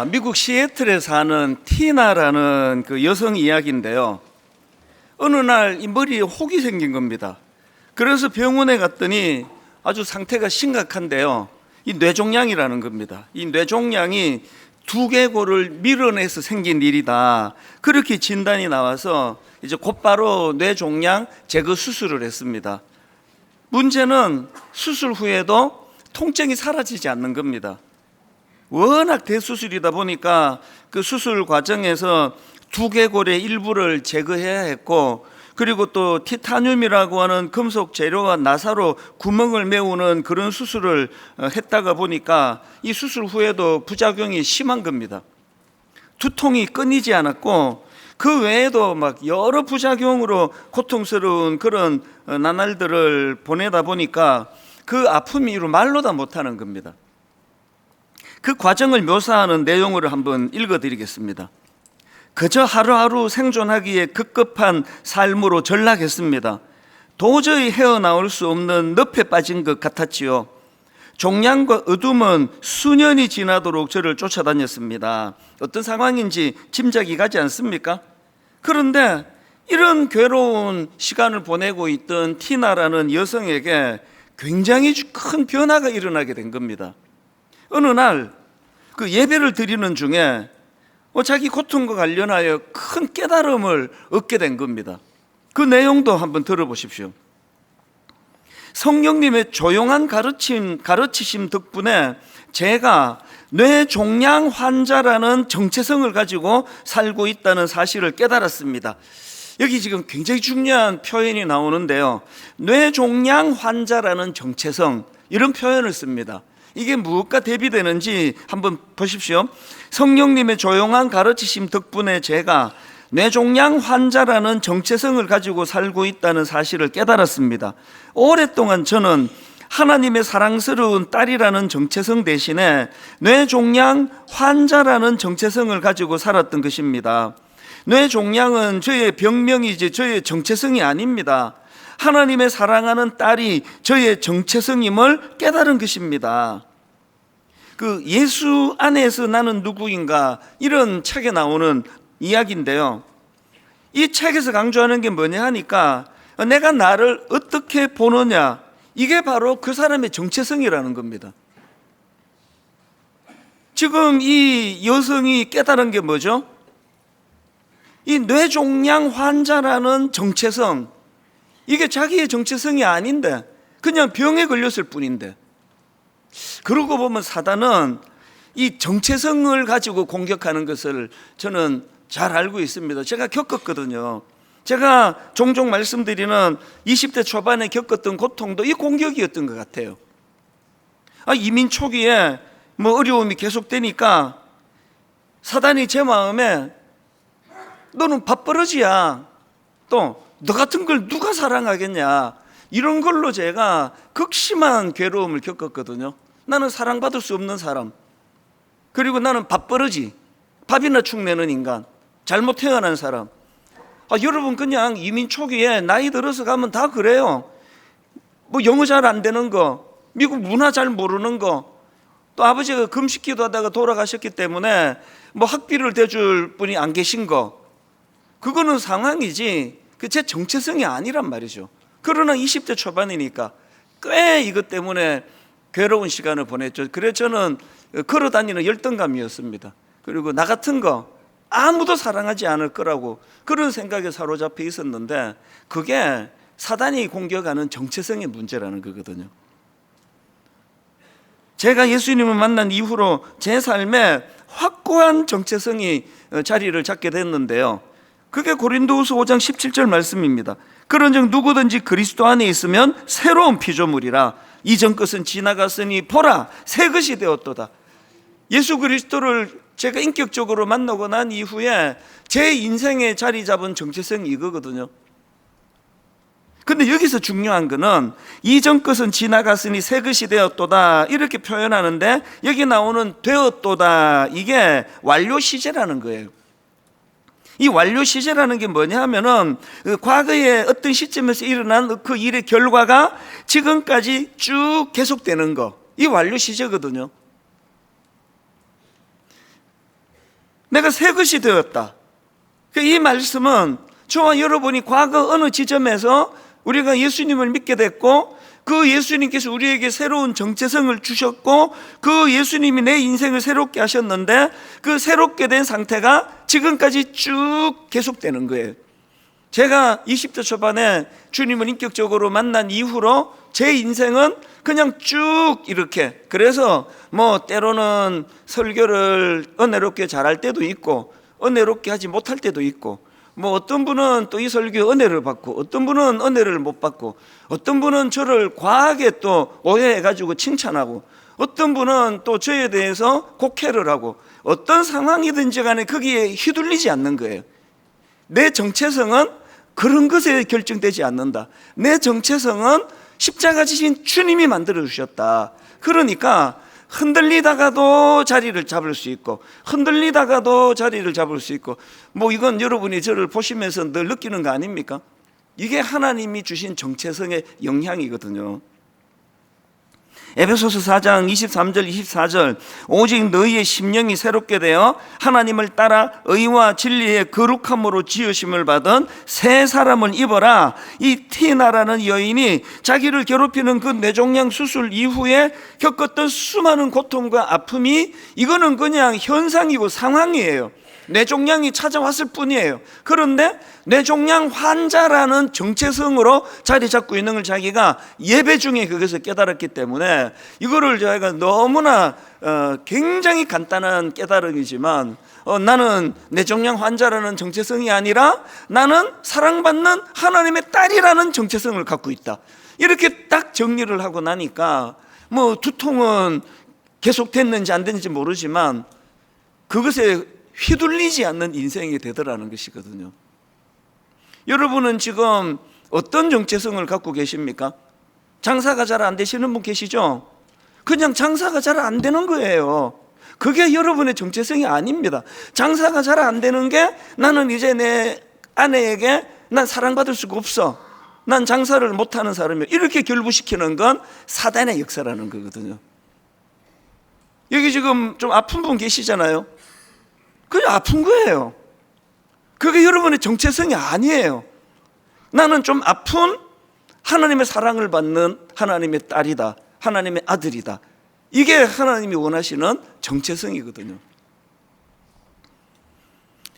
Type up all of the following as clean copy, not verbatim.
미국 시애틀에 사는 티나라는 그 여성 이야기인데요. 어느 날 이 머리에 혹이 생긴 겁니다. 그래서 병원에 갔더니 아주 상태가 심각한데요. 이 뇌종양이라는 겁니다. 이 뇌종양이 두개골을 밀어내서 생긴 일이다. 그렇게 진단이 나와서 이제 곧바로 뇌종양 제거 수술을 했습니다. 문제는 수술 후에도 통증이 사라지지 않는 겁니다. 워낙 대수술이다 보니까 그 수술 과정에서 두개골의 일부를 제거해야 했고, 그리고 또 티타늄이라고 하는 금속 재료와 나사로 구멍을 메우는 그런 수술을 했다가 보니까 이 수술 후에도 부작용이 심한 겁니다. 두통이 끊이지 않았고, 그 외에도 막 여러 부작용으로 고통스러운 그런 나날들을 보내다 보니까 그 아픔이 말로 다 못하는 겁니다. 그 과정을 묘사하는 내용을 한번 읽어드리겠습니다. 그저 하루하루 생존하기에 급급한 삶으로 전락했습니다. 도저히 헤어나올 수 없는 늪에 빠진 것 같았지요. 종양과 어둠은 수년이 지나도록 저를 쫓아다녔습니다. 어떤 상황인지 짐작이 가지 않습니까? 그런데 이런 괴로운 시간을 보내고 있던 티나라는 여성에게 굉장히 큰 변화가 일어나게 된 겁니다. 어느 날 그 예배를 드리는 중에 자기 고통과 관련하여 큰 깨달음을 얻게 된 겁니다. 그 내용도 한번 들어보십시오. 성령님의 조용한 가르치심 덕분에 제가 뇌종양 환자라는 정체성을 가지고 살고 있다는 사실을 깨달았습니다. 여기 지금 굉장히 중요한 표현이 나오는데요. 뇌종양 환자라는 정체성, 이런 표현을 씁니다. 이게 무엇과 대비되는지 한번 보십시오. 성령님의 조용한 가르치심 덕분에 제가 뇌종양 환자라는 정체성을 가지고 살고 있다는 사실을 깨달았습니다. 오랫동안 저는 하나님의 사랑스러운 딸이라는 정체성 대신에 뇌종양 환자라는 정체성을 가지고 살았던 것입니다. 뇌종양은 저의 병명이지 저의 정체성이 아닙니다. 하나님의 사랑하는 딸이 저의 정체성임을 깨달은 것입니다. 그 예수 안에서 나는 누구인가, 이런 책에 나오는 이야기인데요. 이 책에서 강조하는 게 뭐냐 하니까 내가 나를 어떻게 보느냐, 이게 바로 그 사람의 정체성이라는 겁니다. 지금 이 여성이 깨달은 게 뭐죠? 이 뇌종양 환자라는 정체성, 이게 자기의 정체성이 아닌데 그냥 병에 걸렸을 뿐인데, 그러고 보면 사단은 이 정체성을 가지고 공격하는 것을 저는 잘 알고 있습니다. 제가 겪었거든요. 제가 종종 말씀드리는 20대 초반에 겪었던 고통도 이 공격이었던 것 같아요. 이민 초기에 어려움이 계속되니까 사단이 제 마음에 너는 밥버러지야, 또 너 같은 걸 누가 사랑하겠냐, 이런 걸로 제가 극심한 괴로움을 겪었거든요. 나는 사랑받을 수 없는 사람, 그리고 나는 밥버러지, 밥이나 축내는 인간, 잘못 태어난 사람. 여러분, 그냥 이민 초기에 나이 들어서 가면 다 그래요. 영어 잘 안 되는 거, 미국 문화 잘 모르는 거, 또 아버지가 금식기도 하다가 돌아가셨기 때문에 학비를 대줄 분이 안 계신 거, 그거는 상황이지 그 제 정체성이 아니란 말이죠. 그러나 20대 초반이니까 꽤 이것 때문에 괴로운 시간을 보냈죠. 그래서 저는 걸어다니는 열등감이었습니다. 그리고 나 같은 거 아무도 사랑하지 않을 거라고 그런 생각에 사로잡혀 있었는데, 그게 사단이 공격하는 정체성의 문제라는 거거든요. 제가 예수님을 만난 이후로 제 삶에 확고한 정체성이 자리를 잡게 됐는데요. 그게 고린도후서 5장 17절 말씀입니다. 그런즉 누구든지 그리스도 안에 있으면 새로운 피조물이라, 이전 것은 지나갔으니 보라 새 것이 되었도다. 예수 그리스도를 제가 인격적으로 만나고 난 이후에 제 인생에 자리 잡은 정체성이 이거거든요. 근데 여기서 중요한 거는 이전 것은 지나갔으니 새 것이 되었도다, 이렇게 표현하는데 여기 나오는 되었도다, 이게 완료 시제라는 거예요. 이 완료 시제라는 게 뭐냐 하면은 과거에 어떤 시점에서 일어난 그 일의 결과가 지금까지 쭉 계속되는 거, 이 완료 시제거든요. 내가 새 것이 되었다. 이 말씀은 저와 여러분이 과거 어느 지점에서 우리가 예수님을 믿게 됐고, 그 예수님께서 우리에게 새로운 정체성을 주셨고, 그 예수님이 내 인생을 새롭게 하셨는데, 그 새롭게 된 상태가 지금까지 쭉 계속되는 거예요. 제가 20대 초반에 주님을 인격적으로 만난 이후로 제 인생은 그냥 쭉 이렇게, 그래서 뭐 때로는 설교를 은혜롭게 잘할 때도 있고 은혜롭게 하지 못할 때도 있고, 뭐 어떤 분은 또 이 설교에 은혜를 받고 어떤 분은 은혜를 못 받고, 어떤 분은 저를 과하게 또 오해해가지고 칭찬하고, 어떤 분은 또 저에 대해서 곡해를 하고, 어떤 상황이든지 간에 거기에 휘둘리지 않는 거예요. 내 정체성은 그런 것에 결정되지 않는다. 내 정체성은 십자가 지신 주님이 만들어 주셨다. 그러니까 흔들리다가도 자리를 잡을 수 있고, 흔들리다가도 자리를 잡을 수 있고, 뭐 이건 여러분이 저를 보시면서 늘 느끼는 거 아닙니까? 이게 하나님이 주신 정체성의 영향이거든요. 에베소서 4장 23절 24절, 오직 너희의 심령이 새롭게 되어 하나님을 따라 의와 진리의 거룩함으로 지으심을 받은 새 사람을 입어라. 이 티나라는 여인이 자기를 괴롭히는 그 뇌종양 수술 이후에 겪었던 수많은 고통과 아픔이, 이거는 그냥 현상이고 상황이에요. 뇌종양이 찾아왔을 뿐이에요. 그런데 뇌종양 환자라는 정체성으로 자리 잡고 있는 걸 자기가 예배 중에 그것을 깨달았기 때문에, 이거를 저희가 너무나 굉장히 간단한 깨달음이지만, 나는 뇌종양 환자라는 정체성이 아니라 나는 사랑받는 하나님의 딸이라는 정체성을 갖고 있다. 이렇게 딱 정리를 하고 나니까 뭐 두통은 계속됐는지 안 됐는지 모르지만 그것에 휘둘리지 않는 인생이 되더라는 것이거든요. 여러분은 지금 어떤 정체성을 갖고 계십니까? 장사가 잘 안 되시는 분 계시죠? 그냥 장사가 잘 안 되는 거예요. 그게 여러분의 정체성이 아닙니다. 장사가 잘 안 되는 게, 나는 이제 내 아내에게 난 사랑받을 수가 없어, 난 장사를 못하는 사람이야, 이렇게 결부시키는 건 사단의 역사라는 거거든요. 여기 지금 좀 아픈 분 계시잖아요. 그냥 아픈 거예요. 그게 여러분의 정체성이 아니에요. 나는 좀 아픈 하나님의 사랑을 받는 하나님의 딸이다, 하나님의 아들이다. 이게 하나님이 원하시는 정체성이거든요.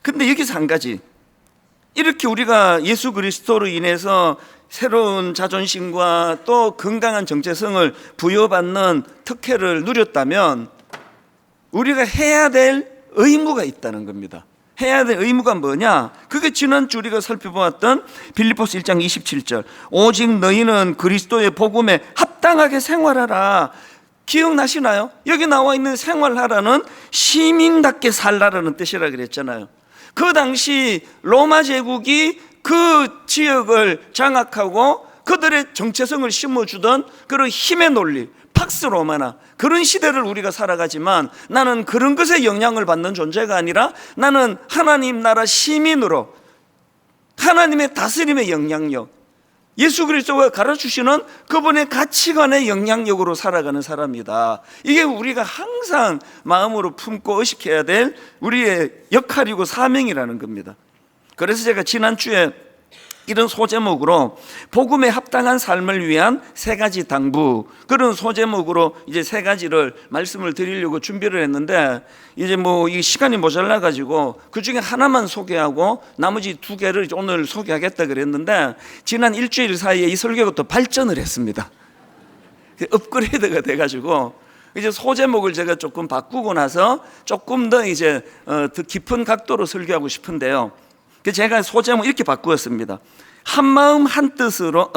근데 여기서 한 가지, 이렇게 우리가 예수 그리스도로 인해서 새로운 자존심과 또 건강한 정체성을 부여받는 특혜를 누렸다면 우리가 해야 될 의무가 있다는 겁니다. 해야 될 의무가 뭐냐? 그게 지난주 우리가 살펴보았던 빌립보서 1장 27절, 오직 너희는 그리스도의 복음에 합당하게 생활하라. 기억나시나요? 여기 나와 있는 생활하라는 시민답게 살라라는 뜻이라 그랬잖아요. 그 당시 로마 제국이 그 지역을 장악하고 그들의 정체성을 심어주던 그런 힘의 논리, 팍스 로마나, 그런 시대를 우리가 살아가지만 나는 그런 것에 영향을 받는 존재가 아니라 나는 하나님 나라 시민으로 하나님의 다스림의 영향력, 예수 그리스도가 가르치시는 그분의 가치관의 영향력으로 살아가는 사람이다. 이게 우리가 항상 마음으로 품고 의식해야 될 우리의 역할이고 사명이라는 겁니다. 그래서 제가 지난주에 이런 소제목으로 복음에 합당한 삶을 위한 세 가지 당부, 그런 소제목으로 이제 세 가지를 말씀을 드리려고 준비를 했는데, 이제 뭐 이 시간이 모자라 가지고 그 중에 하나만 소개하고 나머지 두 개를 오늘 소개하겠다 그랬는데, 지난 일주일 사이에 이 설교가 또 발전을 했습니다. 업그레이드가 돼 가지고 이제 소제목을 제가 조금 바꾸고 나서 조금 더 이제 더 깊은 각도로 설교하고 싶은데요. 제가 소제목 이렇게 바꾸었습니다. 한 마음 한 뜻으로,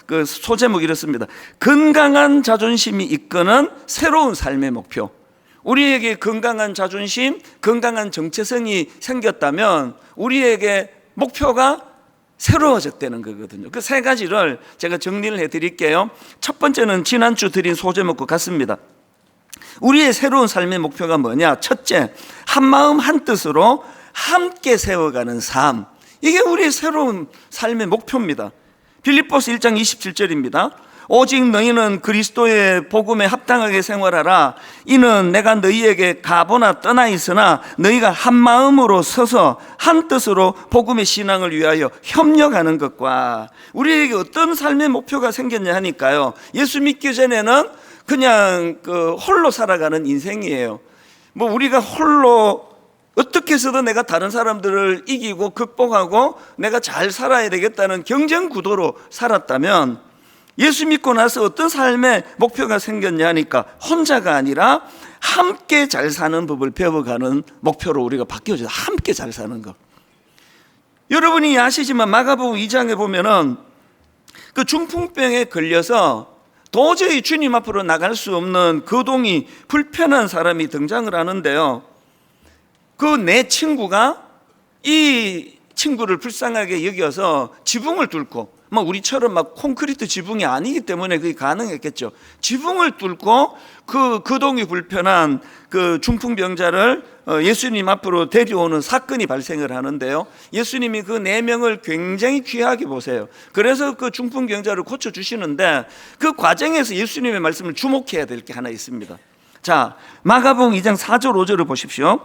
그 소제목 이렇습니다. 건강한 자존심이 이끄는 새로운 삶의 목표. 우리에게 건강한 자존심, 건강한 정체성이 생겼다면 우리에게 목표가 새로워졌다는 거거든요. 그 세 가지를 제가 정리를 해드릴게요. 첫 번째는 지난주 드린 소제목과 같습니다. 우리의 새로운 삶의 목표가 뭐냐? 첫째, 한 마음 한 뜻으로 함께 세워가는 삶. 이게 우리의 새로운 삶의 목표입니다. 빌립보서 1장 27절입니다. 오직 너희는 그리스도의 복음에 합당하게 생활하라. 이는 내가 너희에게 가보나 떠나 있으나 너희가 한 마음으로 서서 한 뜻으로 복음의 신앙을 위하여 협력하는 것과. 우리에게 어떤 삶의 목표가 생겼냐 하니까요, 예수 믿기 전에는 그냥 홀로 살아가는 인생이에요. 뭐 우리가 홀로 어떻게 해서든 내가 다른 사람들을 이기고 극복하고 내가 잘 살아야 되겠다는 경쟁 구도로 살았다면, 예수 믿고 나서 어떤 삶의 목표가 생겼냐 하니까 혼자가 아니라 함께 잘 사는 법을 배워가는 목표로 우리가 바뀌어져요. 함께 잘 사는 것. 여러분이 아시지만 마가복음 2장에 보면은 그 중풍병에 걸려서 도저히 주님 앞으로 나갈 수 없는 거동이 불편한 사람이 등장을 하는데요, 그 내 친구가 이 친구를 불쌍하게 여겨서 지붕을 뚫고, 우리처럼 막 콘크리트 지붕이 아니기 때문에 그게 가능했겠죠. 지붕을 뚫고 그 거동이 불편한 그 중풍병자를 예수님 앞으로 데려오는 사건이 발생을 하는데요, 예수님이 그 4명을 굉장히 귀하게 보세요. 그래서 그 중풍병자를 고쳐주시는데, 그 과정에서 예수님의 말씀을 주목해야 될 게 하나 있습니다. 자, 마가복음 2장 4절 5절을 보십시오.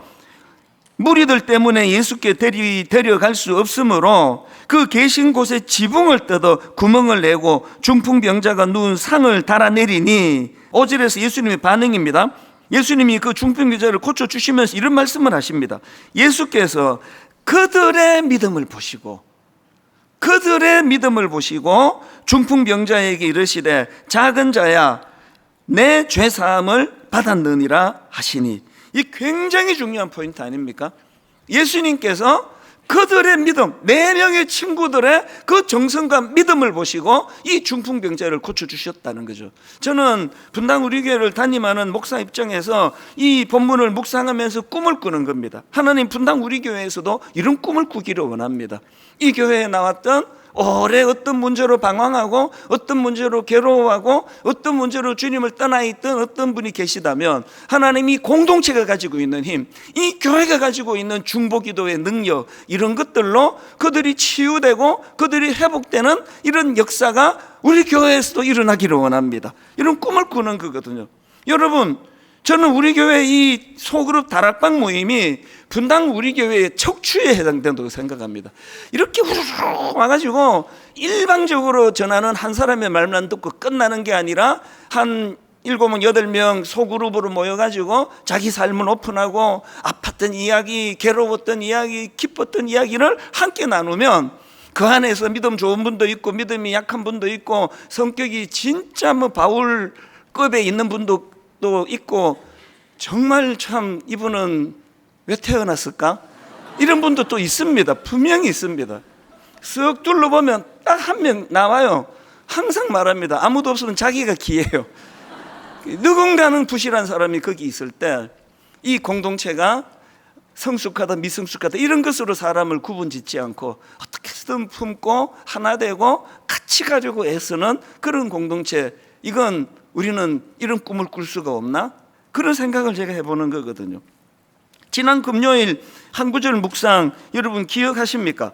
무리들 때문에 예수께 데려갈 수 없으므로 그 계신 곳에 지붕을 뜯어 구멍을 내고 중풍병자가 누운 상을 달아내리니, 5절에서 예수님의 반응입니다. 예수님이 그 중풍병자를 고쳐주시면서 이런 말씀을 하십니다. 예수께서 그들의 믿음을 보시고 중풍병자에게 이르시되 작은 자야 내 죄사함을 받았느니라 하시니. 이 굉장히 중요한 포인트 아닙니까? 예수님께서 그들의 믿음, 4명의 친구들의 그 정성과 믿음을 보시고 이 중풍병자를 고쳐주셨다는 거죠. 저는 분당 우리 교회를 담임하는 목사 입장에서 이 본문을 묵상하면서 꿈을 꾸는 겁니다. 하나님, 분당 우리 교회에서도 이런 꿈을 꾸기를 원합니다. 이 교회에 나왔던 오래 어떤 문제로 방황하고 어떤 문제로 괴로워하고 어떤 문제로 주님을 떠나 있던 어떤 분이 계시다면, 하나님이 공동체가 가지고 있는 힘, 이 교회가 가지고 있는 중보기도의 능력, 이런 것들로 그들이 치유되고 그들이 회복되는 이런 역사가 우리 교회에서도 일어나기를 원합니다. 이런 꿈을 꾸는 거거든요. 여러분, 저는 우리 교회 이 소그룹 다락방 모임이 분당 우리 교회의 척추에 해당된다고 생각합니다. 이렇게 후루룩 와가지고 일방적으로 전하는 한 사람의 말만 듣고 끝나는 게 아니라 한 7명, 8명 소그룹으로 모여가지고 자기 삶을 오픈하고 아팠던 이야기, 괴로웠던 이야기, 기뻤던 이야기를 함께 나누면 그 안에서 믿음 좋은 분도 있고 믿음이 약한 분도 있고 성격이 진짜 바울급에 있는 분도 또 있고, 정말 참 이분은 왜 태어났을까? 이런 분도 또 있습니다. 분명히 있습니다. 쓱 둘러보면 딱 한 명 나와요. 항상 말합니다. 아무도 없으면 자기가 기예요. 누군가는 부실한 사람이 거기 있을 때 이 공동체가 성숙하다 미성숙하다 이런 것으로 사람을 구분짓지 않고 어떻게든 품고 하나 되고 같이 가지고 애쓰는 그런 공동체, 이건 우리는 이런 꿈을 꿀 수가 없나? 그런 생각을 제가 해보는 거거든요. 지난 금요일 한 구절 묵상 여러분 기억하십니까?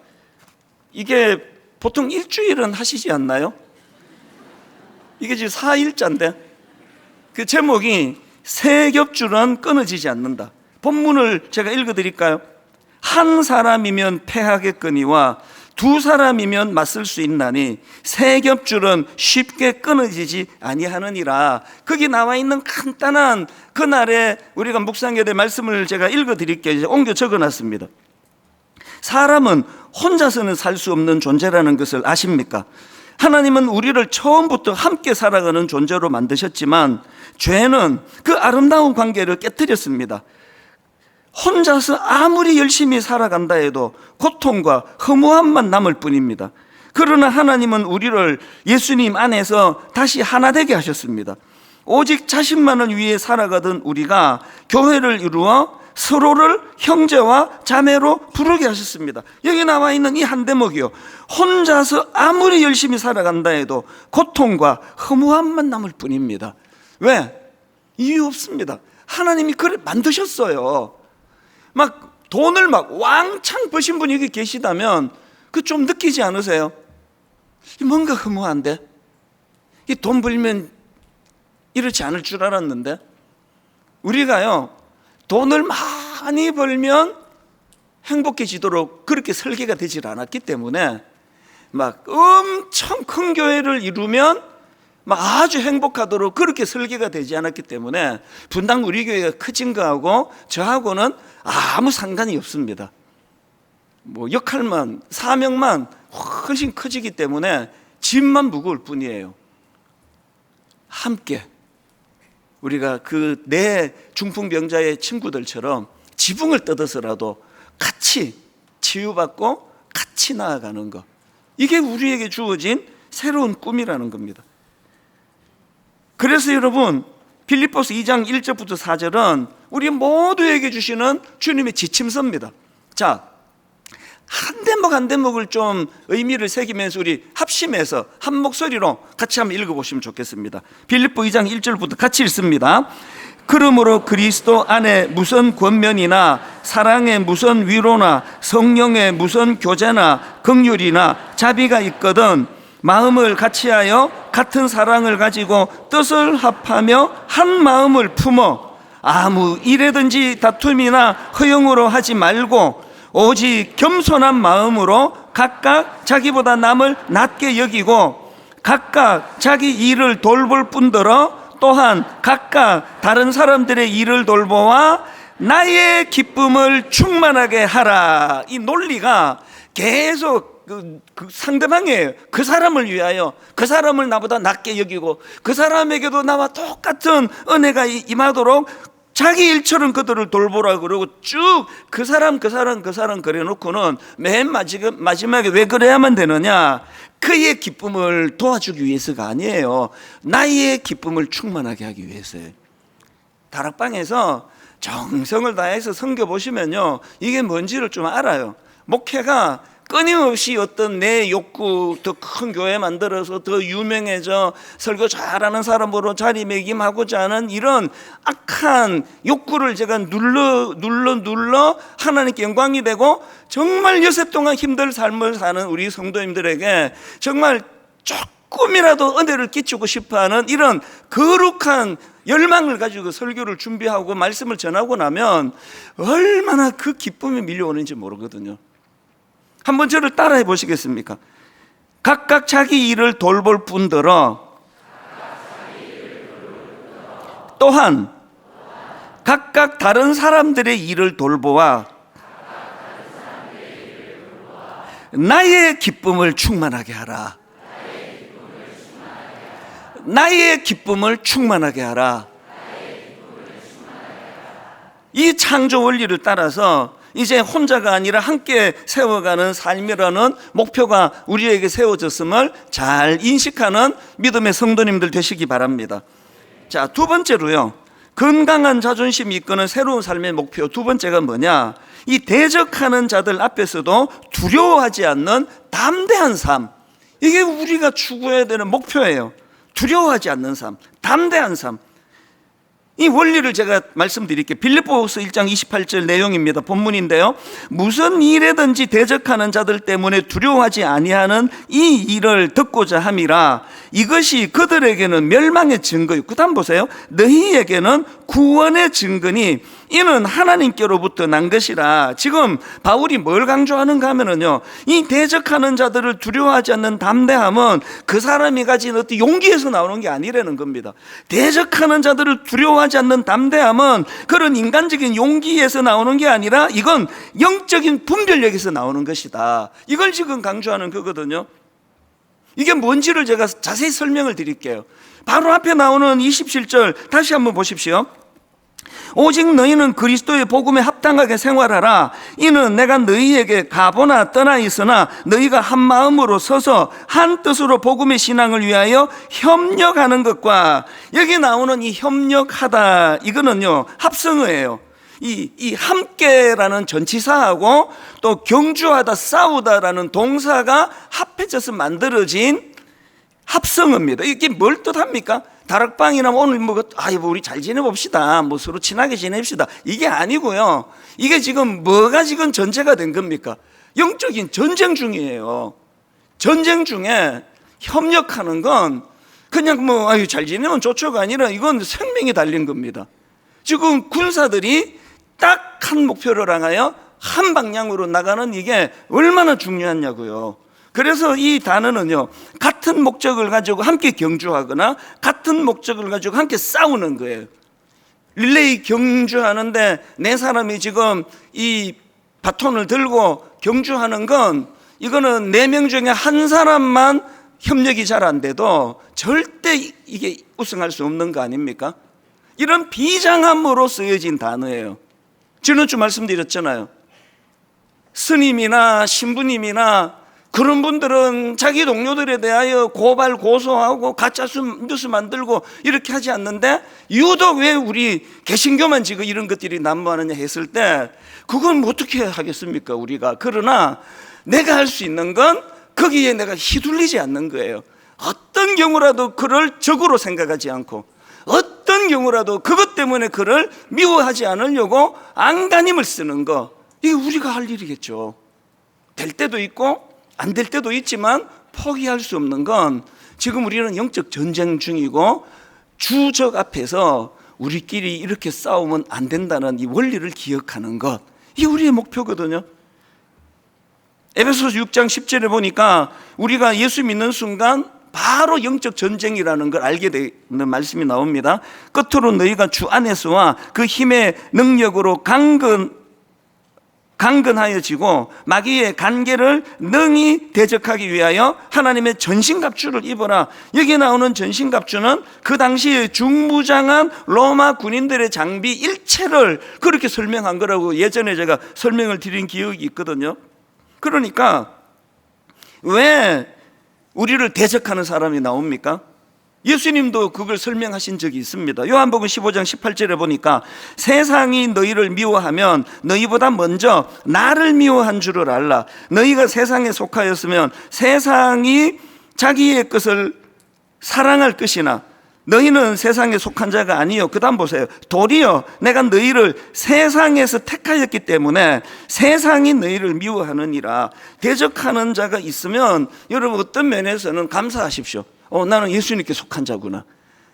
이게 보통 일주일은 하시지 않나요? 이게 지금 4일자인데 그 제목이 세 겹줄은 끊어지지 않는다. 본문을 제가 읽어드릴까요? 한 사람이면 패하겠거니와 두 사람이면 맞설 수 있나니 세 겹줄은 쉽게 끊어지지 아니하느니라. 거기 나와 있는 간단한 그날의 우리가 묵상해야 될 말씀을 제가 읽어드릴게요. 이제 옮겨 적어놨습니다. 사람은 혼자서는 살 수 없는 존재라는 것을 아십니까? 하나님은 우리를 처음부터 함께 살아가는 존재로 만드셨지만 죄는 그 아름다운 관계를 깨뜨렸습니다. 혼자서 아무리 열심히 살아간다 해도 고통과 허무함만 남을 뿐입니다. 그러나 하나님은 우리를 예수님 안에서 다시 하나 되게 하셨습니다. 오직 자신만을 위해 살아가던 우리가 교회를 이루어 서로를 형제와 자매로 부르게 하셨습니다. 여기 나와 있는 이 한 대목이요, 혼자서 아무리 열심히 살아간다 해도 고통과 허무함만 남을 뿐입니다. 왜? 이유 없습니다. 하나님이 그를 만드셨어요. 막 돈을 막 왕창 버신 분이 여기 계시다면 그 좀 느끼지 않으세요? 뭔가 허무한데? 이 돈 벌면 이렇지 않을 줄 알았는데, 우리가요 돈을 많이 벌면 행복해지도록 그렇게 설계가 되질 않았기 때문에, 막 엄청 큰 교회를 이루면 막 아주 행복하도록 그렇게 설계가 되지 않았기 때문에 분당 우리 교회가 커진 거하고 저하고는 아무 상관이 없습니다. 뭐 역할만, 사명만 훨씬 커지기 때문에 짐만 무거울 뿐이에요. 함께 우리가 그 내 중풍병자의 친구들처럼 지붕을 뜯어서라도 같이 치유받고 같이 나아가는 것, 이게 우리에게 주어진 새로운 꿈이라는 겁니다. 그래서 여러분, 빌립보서 2장 1절부터 4절은 우리 모두에게 주시는 주님의 지침서입니다. 자, 한 대목 한 대목을 좀 의미를 새기면서 우리 합심해서 한 목소리로 같이 한번 읽어보시면 좋겠습니다. 빌립보 2장 1절부터 같이 읽습니다. 그러므로 그리스도 안에 무슨 권면이나 사랑의 무슨 위로나 성령의 무슨 교제나 긍휼이나 자비가 있거든 마음을 같이하여 같은 사랑을 가지고 뜻을 합하며 한 마음을 품어 아무 일에든지 다툼이나 허영으로 하지 말고 오직 겸손한 마음으로 각각 자기보다 남을 낮게 여기고 각각 자기 일을 돌볼 뿐더러 또한 각각 다른 사람들의 일을 돌보아 나의 기쁨을 충만하게 하라. 이 논리가 계속 그 상대방이에요. 그 사람을 위하여, 그 사람을 나보다 낮게 여기고 그 사람에게도 나와 똑같은 은혜가 임하도록 자기 일처럼 그들을 돌보라 그러고 쭉 그 사람 그래놓고는 맨 마지막에 왜 그래야만 되느냐, 그의 기쁨을 도와주기 위해서가 아니에요. 나의 기쁨을 충만하게 하기 위해서예요. 다락방에서 정성을 다해서 섬겨보시면요, 이게 뭔지를 좀 알아요. 목회가 끊임없이 어떤 내 욕구, 더 큰 교회 만들어서 더 유명해져 설교 잘하는 사람으로 자리매김하고자 하는 이런 악한 욕구를 제가 눌러 하나님께 영광이 되고 정말 여세 동안 힘든 삶을 사는 우리 성도님들에게 정말 조금이라도 은혜를 끼치고 싶어하는 이런 거룩한 열망을 가지고 설교를 준비하고 말씀을 전하고 나면 얼마나 그 기쁨이 밀려오는지 모르거든요. 한번 저를 따라해 보시겠습니까? 각각 자기 일을 돌볼 뿐더러 또한 각각 다른 사람들의 일을 돌보아 나의 기쁨을 충만하게 하라. 나의 기쁨을 충만하게 하라. 이 창조 원리를 따라서 이제 혼자가 아니라 함께 세워가는 삶이라는 목표가 우리에게 세워졌음을 잘 인식하는 믿음의 성도님들 되시기 바랍니다. 자, 두 번째로요, 건강한 자존심이 이끄는 새로운 삶의 목표 두 번째가 뭐냐, 이 대적하는 자들 앞에서도 두려워하지 않는 담대한 삶, 이게 우리가 추구해야 되는 목표예요. 두려워하지 않는 삶, 담대한 삶. 이 원리를 제가 말씀드릴게요. 빌립보서 1장 28절 내용입니다. 본문인데요, 무슨 일에든지 대적하는 자들 때문에 두려워하지 아니하는 이 일을 듣고자 함이라. 이것이 그들에게는 멸망의 증거요. 그 다음 보세요. 너희에게는 구원의 증거니 이는 하나님께로부터 난 것이라. 지금 바울이 뭘 강조하는가 하면은요, 이 대적하는 자들을 두려워하지 않는 담대함은 그 사람이 가진 어떤 용기에서 나오는 게 아니라는 겁니다. 대적하는 자들을 두려워하지 않는 담대함은 그런 인간적인 용기에서 나오는 게 아니라 이건 영적인 분별력에서 나오는 것이다. 이걸 지금 강조하는 거거든요. 이게 뭔지를 제가 자세히 설명을 드릴게요. 바로 앞에 나오는 27절 다시 한번 보십시오. 오직 너희는 그리스도의 복음에 합당하게 생활하라. 이는 내가 너희에게 가보나 떠나 있으나 너희가 한 마음으로 서서 한 뜻으로 복음의 신앙을 위하여 협력하는 것과, 여기 나오는 이 협력하다, 이거는요 합성어예요. 이 함께라는 전치사하고 또 경주하다, 싸우다라는 동사가 합해져서 만들어진 합성어입니다. 이게 뭘 뜻합니까? 다락방이나 오늘 우리 잘 지내봅시다, 서로 친하게 지냅시다, 이게 아니고요. 이게 지금 뭐가 지금 전제가 된 겁니까? 영적인 전쟁 중이에요. 전쟁 중에 협력하는 건 그냥 뭐 아유 잘 지내면 좋죠가 아니라 이건 생명이 달린 겁니다. 지금 군사들이 딱 한 목표를 향하여 한 방향으로 나가는 이게 얼마나 중요하냐고요. 그래서 이 단어는요, 같은 목적을 가지고 함께 경주하거나 같은 목적을 가지고 함께 싸우는 거예요. 릴레이 경주하는데 네 사람이 지금 이 바톤을 들고 경주하는 건, 이거는 4명 중에 한 사람만 협력이 잘 안 돼도 절대 이게 우승할 수 없는 거 아닙니까? 이런 비장함으로 쓰여진 단어예요. 지난주 말씀드렸잖아요. 스님이나 신부님이나 그런 분들은 자기 동료들에 대하여 고발 고소하고 가짜 뉴스 만들고 이렇게 하지 않는데, 유독 왜 우리 개신교만 지금 이런 것들이 난무하느냐 했을 때, 그건 뭐 어떻게 하겠습니까 우리가. 그러나 내가 할 수 있는 건 거기에 내가 휘둘리지 않는 거예요. 어떤 경우라도 그를 적으로 생각하지 않고, 어떤 경우라도 그것 때문에 그를 미워하지 않으려고 안간힘을 쓰는 거, 이게 우리가 할 일이겠죠. 될 때도 있고 안 될 때도 있지만 포기할 수 없는 건, 지금 우리는 영적 전쟁 중이고 주적 앞에서 우리끼리 이렇게 싸우면 안 된다는 이 원리를 기억하는 것, 이게 우리의 목표거든요. 에베소서 6장 10절에 보니까 우리가 예수 믿는 순간 바로 영적 전쟁이라는 걸 알게 되는 말씀이 나옵니다. 끝으로 너희가 주 안에서와 그 힘의 능력으로 강건하여지고 마귀의 간계를 능히 대적하기 위하여 하나님의 전신갑주를 입어라. 여기 나오는 전신갑주는 그 당시에 중무장한 로마 군인들의 장비 일체를 그렇게 설명한 거라고 예전에 제가 설명을 드린 기억이 있거든요. 그러니까 왜 우리를 대적하는 사람이 나옵니까? 예수님도 그걸 설명하신 적이 있습니다. 요한복음 15장 18절에 보니까 세상이 너희를 미워하면 너희보다 먼저 나를 미워한 줄을 알라. 너희가 세상에 속하였으면 세상이 자기의 것을 사랑할 것이나 너희는 세상에 속한 자가 아니요. 그 다음 보세요. 도리어 내가 너희를 세상에서 택하였기 때문에 세상이 너희를 미워하느니라. 대적하는 자가 있으면 여러분 어떤 면에서는 감사하십시오. 나는 예수님께 속한 자구나.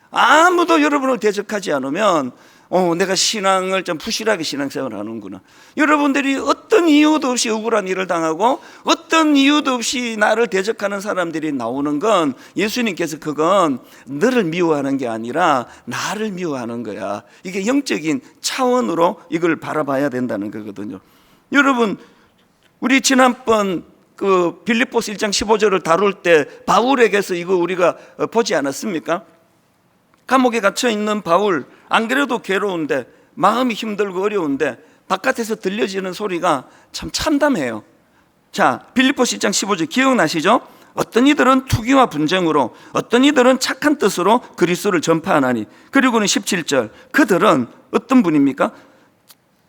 아무도 여러분을 대적하지 않으면 내가 신앙을 좀 부실하게 신앙생활을 하는구나. 여러분들이 어떤 이유도 없이 억울한 일을 당하고 어떤 이유도 없이 나를 대적하는 사람들이 나오는 건, 예수님께서 그건 너를 미워하는 게 아니라 나를 미워하는 거야. 이게 영적인 차원으로 이걸 바라봐야 된다는 거거든요. 여러분, 우리 지난번 그 빌립보서 1장 15절을 다룰 때 바울에게서 이거 우리가 보지 않았습니까? 감옥에 갇혀 있는 바울, 안 그래도 괴로운데 마음이 힘들고 어려운데 바깥에서 들려지는 소리가 참 참담해요. 자, 빌립보서 1장 15절 기억나시죠? 어떤 이들은 투기와 분쟁으로, 어떤 이들은 착한 뜻으로 그리스도를 전파하나니. 그리고는 17절, 그들은 어떤 분입니까?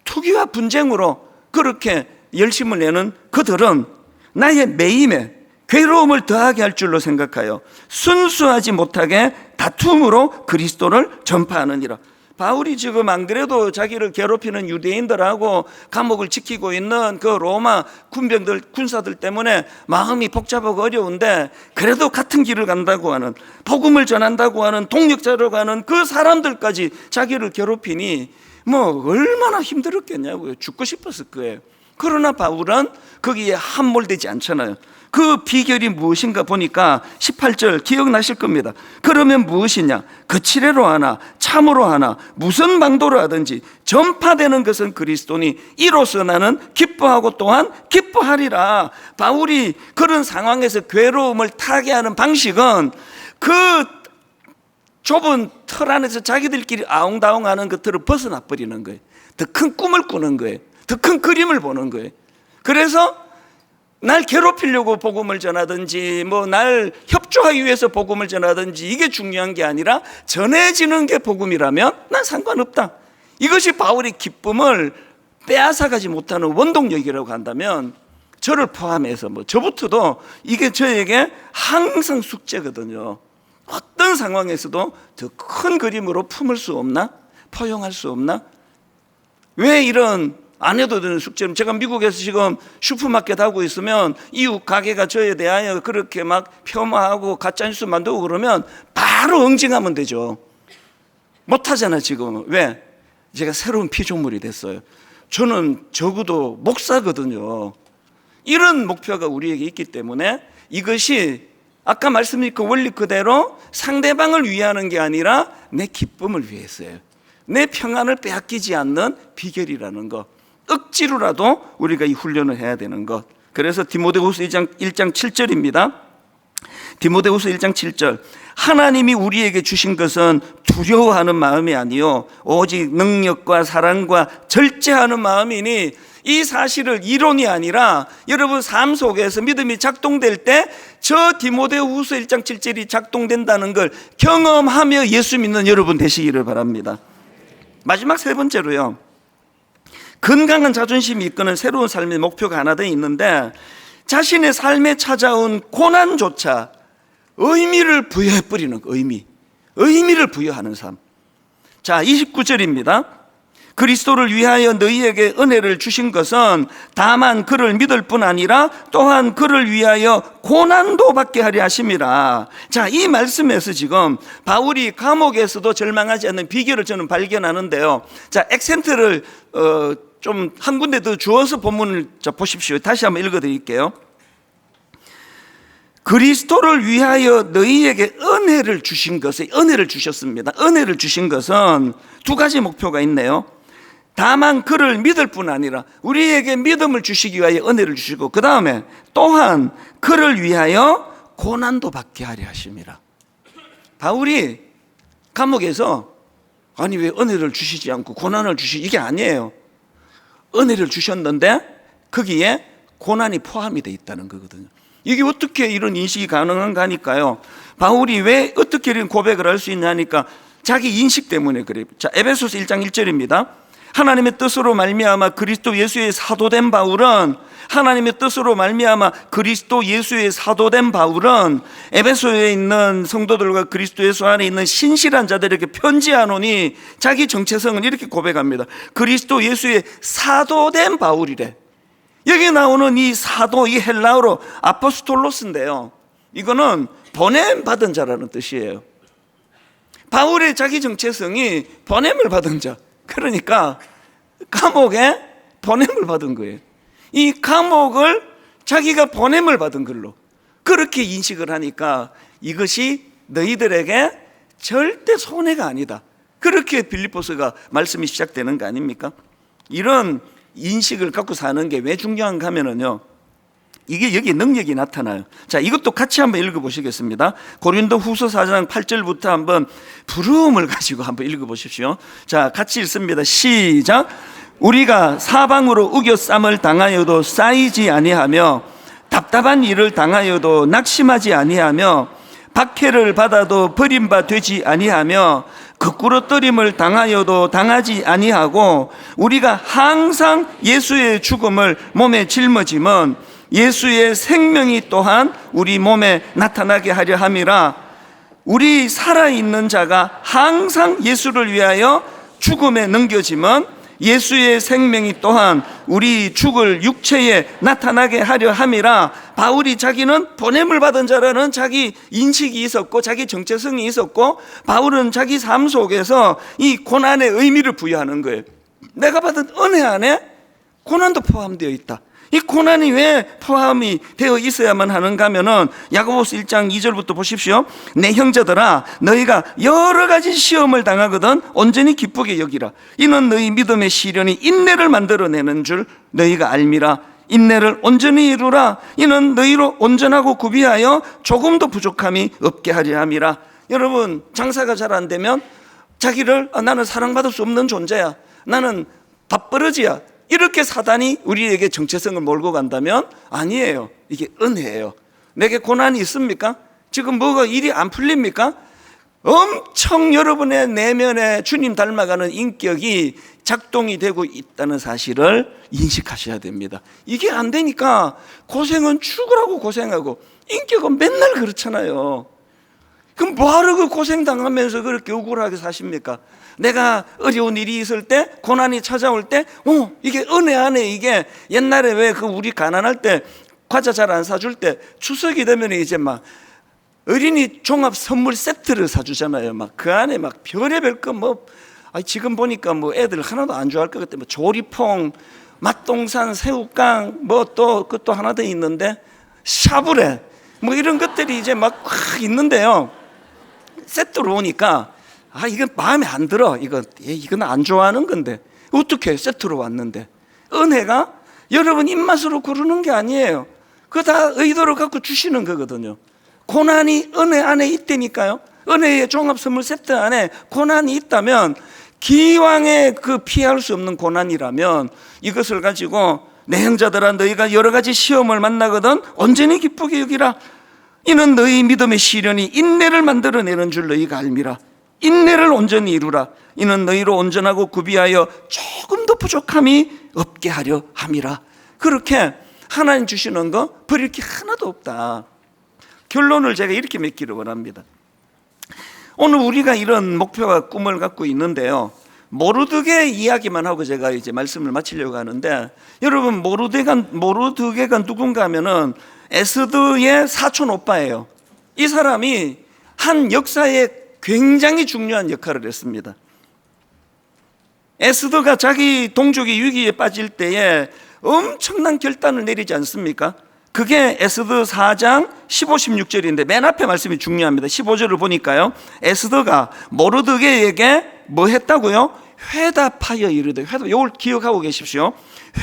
투기와 분쟁으로 그렇게 열심을 내는 그들은 나의 매임에 괴로움을 더하게 할 줄로 생각하여 순수하지 못하게 다툼으로 그리스도를 전파하느니라. 바울이 지금 안 그래도 자기를 괴롭히는 유대인들하고 감옥을 지키고 있는 그 로마 군병들, 군사들 때문에 마음이 복잡하고 어려운데, 그래도 같은 길을 간다고 하는, 복음을 전한다고 하는, 동력자로 가는 그 사람들까지 자기를 괴롭히니 뭐 얼마나 힘들었겠냐고요. 죽고 싶었을 거예요. 그러나 바울은 거기에 함몰되지 않잖아요. 그 비결이 무엇인가 보니까 18절 기억나실 겁니다. 그러면 무엇이냐? 거칠애로 하나 참으로 하나 무슨 방도로 하든지 전파되는 것은 그리스도니 이로써 나는 기뻐하고 또한 기뻐하리라. 바울이 그런 상황에서 괴로움을 타게 하는 방식은 그 좁은 틀 안에서 자기들끼리 아웅다웅하는 것들을 벗어나 버리는 거예요. 더 큰 꿈을 꾸는 거예요. 더 큰 그림을 보는 거예요. 그래서 날 괴롭히려고 복음을 전하든지 날 협조하기 위해서 복음을 전하든지 이게 중요한 게 아니라 전해지는 게 복음이라면 난 상관없다. 이것이 바울의 기쁨을 빼앗아가지 못하는 원동력이라고 한다면, 저를 포함해서 저부터도 이게 저에게 항상 숙제거든요. 어떤 상황에서도 더 큰 그림으로 품을 수 없나? 포용할 수 없나? 왜 이런 안 해도 되는 숙제는, 제가 미국에서 지금 슈퍼마켓 하고 있으면 이웃 가게가 저에 대하여 그렇게 막 폄하하고 가짜뉴스 만들고 그러면 바로 응징하면 되죠. 못하잖아 지금. 왜? 제가 새로운 피조물이 됐어요. 저는 적어도 목사거든요. 이런 목표가 우리에게 있기 때문에 이것이 아까 말씀드린 그 원리 그대로 상대방을 위하는 게 아니라 내 기쁨을 위해서예요. 내 평안을 빼앗기지 않는 비결이라는 것, 억지로라도 우리가 이 훈련을 해야 되는 것. 그래서 디모데후서 1장 7절입니다. 디모데후서 1장 7절, 하나님이 우리에게 주신 것은 두려워하는 마음이 아니요 오직 능력과 사랑과 절제하는 마음이니, 이 사실을 이론이 아니라 여러분 삶 속에서 믿음이 작동될 때 저 디모데후서 1장 7절이 작동된다는 걸 경험하며 예수 믿는 여러분 되시기를 바랍니다. 마지막 세 번째로요, 건강한 자존심이 이끄는 새로운 삶의 목표가 하나 더 있는데, 자신의 삶에 찾아온 고난조차 의미를 부여해 버리는 의미를 부여하는 삶. 자, 29절입니다. 그리스도를 위하여 너희에게 은혜를 주신 것은 다만 그를 믿을 뿐 아니라 또한 그를 위하여 고난도 받게 하려 하심이라. 자, 이 말씀에서 지금 바울이 감옥에서도 절망하지 않는 비결을 저는 발견하는데요. 자, 액센트를 좀 한 군데 더 주어서 본문을 보십시오. 다시 한번 읽어드릴게요. 그리스도를 위하여 너희에게 은혜를 주신 것에, 은혜를 주셨습니다. 은혜를 주신 것은 두 가지 목표가 있네요. 다만 그를 믿을 뿐 아니라 우리에게 믿음을 주시기 위하여 은혜를 주시고, 그 다음에 또한 그를 위하여 고난도 받게 하려 하심이라. 바울이 감옥에서 아니 왜 은혜를 주시지 않고 고난을 주시지, 이게 아니에요. 은혜를 주셨는데 거기에 고난이 포함이 되어 있다는 거거든요. 이게 어떻게 이런 인식이 가능한가 하니까요, 바울이 왜 어떻게 이런 고백을 할 수 있냐니까 자기 인식 때문에 그래요. 자, 에베소서 1장 1절입니다. 하나님의 뜻으로 말미암아 그리스도 예수의 사도된 바울은, 하나님의 뜻으로 말미암아 그리스도 예수의 사도된 바울은 에베소에 있는 성도들과 그리스도 예수 안에 있는 신실한 자들에게 편지하노니, 자기 정체성은 이렇게 고백합니다. 그리스도 예수의 사도된 바울이래. 여기 나오는 이 사도, 이 헬라어로 아포스톨로스인데요, 이거는 보냄받은 자라는 뜻이에요. 바울의 자기 정체성이 보냄을 받은 자, 그러니까 감옥에 보냄을 받은 거예요. 이 감옥을 자기가 보냄을 받은 걸로 그렇게 인식을 하니까 이것이 너희들에게 절대 손해가 아니다, 그렇게 빌립보서가 말씀이 시작되는 거 아닙니까? 이런 인식을 갖고 사는 게 왜 중요한가 하면은요, 이게 여기 능력이 나타나요. 자, 이것도 같이 한번 읽어보시겠습니다. 고린도 후서 4장 8절부터 한번 부름을 가지고 한번 읽어보십시오. 자, 같이 읽습니다. 시작. 우리가 사방으로 우겨쌈을 당하여도 쌓이지 아니하며 답답한 일을 당하여도 낙심하지 아니하며 박해를 받아도 버림바 되지 아니하며 거꾸로 떨림을 당하여도 당하지 아니하고 우리가 항상 예수의 죽음을 몸에 짊어지면 예수의 생명이 또한 우리 몸에 나타나게 하려 함이라. 우리 살아있는 자가 항상 예수를 위하여 죽음에 넘겨지면 예수의 생명이 또한 우리 죽을 육체에 나타나게 하려 함이라. 바울이 자기는 보냄을 받은 자라는 자기 인식이 있었고 자기 정체성이 있었고, 바울은 자기 삶 속에서 이 고난의 의미를 부여하는 거예요. 내가 받은 은혜 안에 고난도 포함되어 있다. 이 고난이 왜 포함이 되어 있어야만 하는가 하면은 야고보서 1장 2절부터 보십시오. 내 형제들아, 너희가 여러 가지 시험을 당하거든 온전히 기쁘게 여기라. 이는 너희 믿음의 시련이 인내를 만들어내는 줄 너희가 알미라. 인내를 온전히 이루라. 이는 너희로 온전하고 구비하여 조금도 부족함이 없게 하려 함이라. 여러분, 장사가 잘 안 되면 자기를 나는 사랑받을 수 없는 존재야, 나는 밥버릇이야, 이렇게 사단이 우리에게 정체성을 몰고 간다면 아니에요. 이게 은혜예요. 내게 고난이 있습니까? 지금 뭐가 일이 안 풀립니까? 엄청 여러분의 내면에 주님 닮아가는 인격이 작동이 되고 있다는 사실을 인식하셔야 됩니다. 이게 안 되니까 고생은 죽으라고 고생하고 인격은 맨날 그렇잖아요. 그럼 뭐하러 그 고생당하면서 그렇게 억울하게 사십니까? 내가 어려운 일이 있을 때, 고난이 찾아올 때, 이게 은혜 안에, 이게 옛날에 왜 그 우리 가난할 때 과자 잘 안 사줄 때 추석이 되면 이제 막 어린이 종합 선물 세트를 사주잖아요. 막 그 안에 막 별의별 거 뭐, 지금 보니까 뭐 애들 하나도 안 좋아할 것 같아. 뭐 조리퐁, 맛동산, 새우깡, 뭐 또 그것도 하나 더 있는데 샤브레, 뭐 이런 것들이 이제 막 있는데요. 세트로 오니까 이건 마음에 안 들어. 이건 안 좋아하는 건데 어떻게 세트로 왔는데. 은혜가 여러분 입맛으로 고르는 게 아니에요. 그거 다 의도를 갖고 주시는 거거든요. 고난이 은혜 안에 있다니까요. 은혜의 종합선물 세트 안에 고난이 있다면, 기왕에 그 피할 수 없는 고난이라면 이것을 가지고 내 형제들아, 너희가 여러 가지 시험을 만나거든 온전히 기쁘게 여기라. 이는 너희 믿음의 시련이 인내를 만들어내는 줄 너희가 알미라. 인내를 온전히 이루라. 이는 너희로 온전하고 구비하여 조금도 부족함이 없게 하려 함이라. 그렇게 하나님 주시는 거 버릴 게 하나도 없다. 결론을 제가 이렇게 맺기를 원합니다. 오늘 우리가 이런 목표와 꿈을 갖고 있는데요, 모르드게 이야기만 하고 제가 이제 말씀을 마치려고 하는데, 여러분 모르드게가 누군가 하면은 에스더의 사촌 오빠예요. 이 사람이 한 역사에 굉장히 중요한 역할을 했습니다. 에스더가 자기 동족이 위기에 빠질 때에 엄청난 결단을 내리지 않습니까? 그게 에스더 4장 15, 16절인데 맨 앞에 말씀이 중요합니다. 15절을 보니까요, 에스더가 모르드게에게 뭐 했다고요? 회답하여 이르되, 이걸 기억하고 계십시오.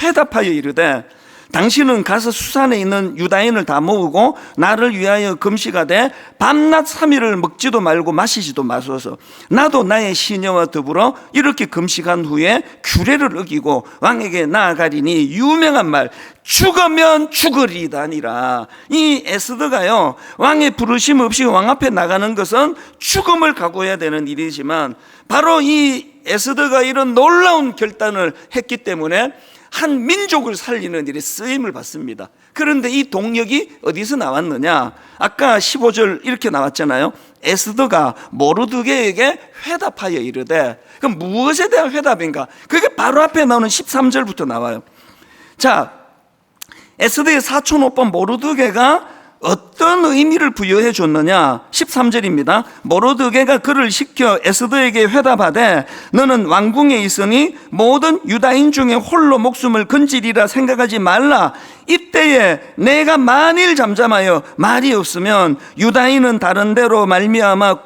회답하여 이르되, 당신은 가서 수산에 있는 유다인을 다 모으고 나를 위하여 금식하되 밤낮 3일을 먹지도 말고 마시지도 마소서. 나도 나의 시녀와 더불어 이렇게 금식한 후에 규례를 어기고 왕에게 나아가리니 유명한 말, 죽으면 죽으리다 아니라. 이 에스더가요, 왕의 부르심 없이 왕 앞에 나가는 것은 죽음을 각오해야 되는 일이지만, 바로 이 에스더가 이런 놀라운 결단을 했기 때문에 한 민족을 살리는 일에 쓰임을 받습니다. 그런데 이 동력이 어디서 나왔느냐? 아까 15절 이렇게 나왔잖아요. 에스더가 모르드게에게 회답하여 이르되, 그럼 무엇에 대한 회답인가? 그게 바로 앞에 나오는 13절부터 나와요. 자, 에스더의 사촌 오빠 모르드게가 어떤 의미를 부여해 줬느냐? 13절입니다. 모르드게가 그를 시켜 에스더에게 회답하되, 너는 왕궁에 있으니 모든 유다인 중에 홀로 목숨을 건지리라 생각하지 말라. 이때에 내가 만일 잠잠하여 말이 없으면 유다인은 다른 데로 말미암아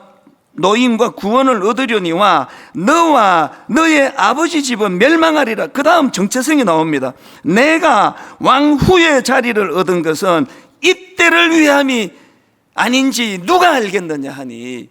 노임과 구원을 얻으려니와 너와 너의 아버지 집은 멸망하리라. 그 다음 정체성이 나옵니다. 내가 왕 후의 자리를 얻은 것은 이때를 위함이 아닌지 누가 알겠느냐 하니,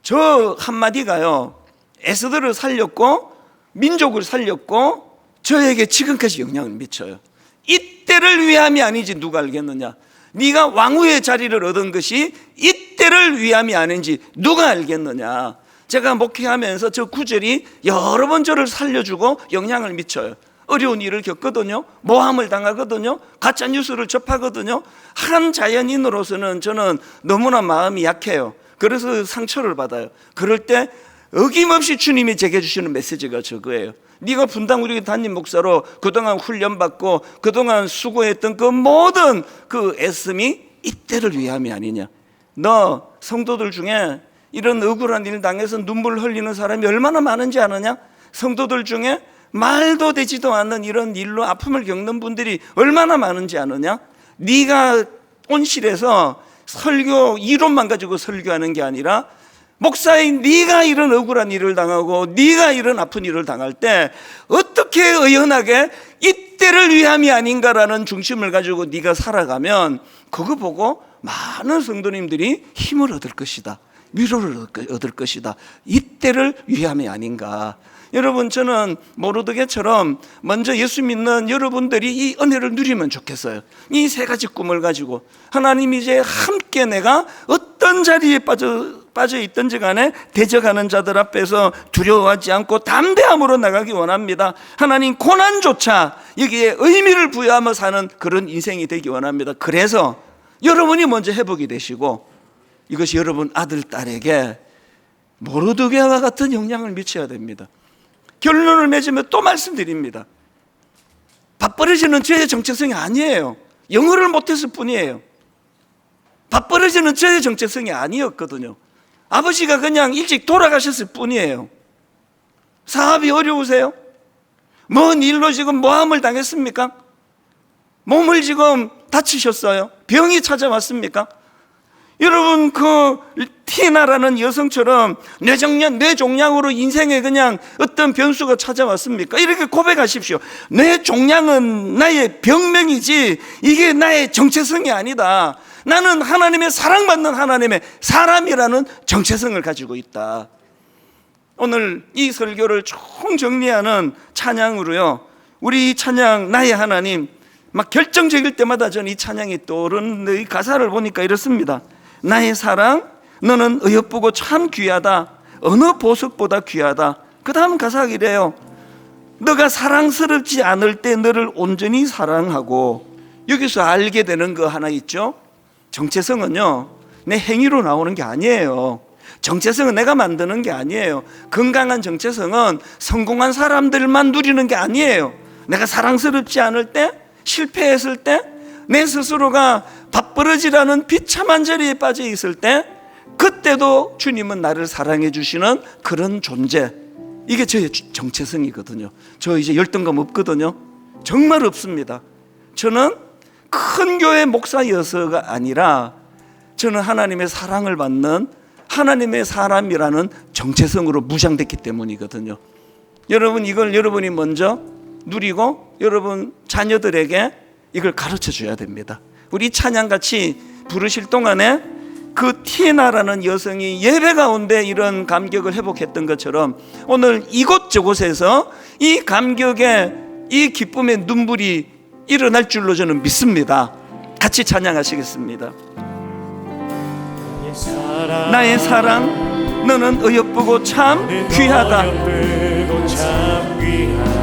저 한마디가요, 에스더를 살렸고 민족을 살렸고 저에게 지금까지 영향을 미쳐요. 이때를 위함이 아닌지 누가 알겠느냐. 네가 왕후의 자리를 얻은 것이 이때를 위함이 아닌지 누가 알겠느냐. 제가 목회하면서 저 구절이 여러 번 저를 살려주고 영향을 미쳐요. 어려운 일을 겪거든요. 모함을 당하거든요. 가짜 뉴스를 접하거든요. 한 자연인으로서는 저는 너무나 마음이 약해요. 그래서 상처를 받아요. 그럴 때 어김없이 주님이 제게 주시는 메시지가 저거예요. 네가 분당 우리 담임 목사로 그동안 훈련받고 그동안 수고했던 그 모든 그 애씀이 이때를 위함이 아니냐. 너 성도들 중에 이런 억울한 일 당해서 눈물 흘리는 사람이 얼마나 많은지 아느냐? 성도들 중에 말도 되지도 않는 이런 일로 아픔을 겪는 분들이 얼마나 많은지 아느냐? 네가 온실에서 설교 이론만 가지고 설교하는 게 아니라, 목사인 네가 이런 억울한 일을 당하고 네가 이런 아픈 일을 당할 때 어떻게 의연하게 이때를 위함이 아닌가라는 중심을 가지고 네가 살아가면, 그거 보고 많은 성도님들이 힘을 얻을 것이다, 위로를 얻을 것이다. 이때를 위함이 아닌가. 여러분, 저는 모르드게처럼 먼저 예수 믿는 여러분들이 이 은혜를 누리면 좋겠어요. 이 세 가지 꿈을 가지고 하나님이 이제 함께 내가 어떤 자리에 빠져 있든지 간에 대적하는 자들 앞에서 두려워하지 않고 담대함으로 나가기 원합니다. 하나님, 고난조차 여기에 의미를 부여하며 사는 그런 인생이 되기 원합니다. 그래서 여러분이 먼저 회복이 되시고 이것이 여러분 아들, 딸에게 모르드게와 같은 영향을 미쳐야 됩니다. 결론을 맺으면 또 말씀드립니다. 밥벌어지는 저의 정체성이 아니에요. 영어를 못했을 뿐이에요. 밥벌어지는 저의 정체성이 아니었거든요. 아버지가 그냥 일찍 돌아가셨을 뿐이에요. 사업이 어려우세요? 뭔 일로 지금 모함을 당했습니까? 몸을 지금 다치셨어요? 병이 찾아왔습니까? 여러분, 그 티나라는 여성처럼 뇌종양으로 인생에 그냥 어떤 변수가 찾아왔습니까? 이렇게 고백하십시오. 뇌종양은 나의 병명이지 이게 나의 정체성이 아니다. 나는 하나님의 사랑받는 하나님의 사람이라는 정체성을 가지고 있다. 오늘 이 설교를 총 정리하는 찬양으로요, 우리 이 찬양 나의 하나님, 막 결정적일 때마다 저는 이 찬양이 떠오르는 이 가사를 보니까 이렇습니다. 나의 사랑, 너는 어여쁘고 참 귀하다. 어느 보석보다 귀하다. 그 다음 가사가 이래요. 너가 사랑스럽지 않을 때 너를 온전히 사랑하고. 여기서 알게 되는 거 하나 있죠. 정체성은요, 내 행위로 나오는 게 아니에요. 정체성은 내가 만드는 게 아니에요. 건강한 정체성은 성공한 사람들만 누리는 게 아니에요. 내가 사랑스럽지 않을 때, 실패했을 때, 내 스스로가 밥벌어지라는 비참한 자리에 빠져 있을 때, 그때도 주님은 나를 사랑해 주시는 그런 존재. 이게 저의 정체성이거든요. 저 이제 열등감 없거든요. 정말 없습니다. 저는 큰 교회 목사여서가 아니라 저는 하나님의 사랑을 받는 하나님의 사람이라는 정체성으로 무장됐기 때문이거든요. 여러분, 이걸 여러분이 먼저 누리고 여러분 자녀들에게 이걸 가르쳐 줘야 됩니다. 우리 찬양같이 부르실 동안에 그 티나라는 여성이 예배 가운데 이런 감격을 회복했던 것처럼 오늘 이곳저곳에서 이 감격의 이 기쁨의 눈물이 일어날 줄로 저는 믿습니다. 같이 찬양하시겠습니다. 나의 사랑, 너는 어여쁘고 참 귀하다.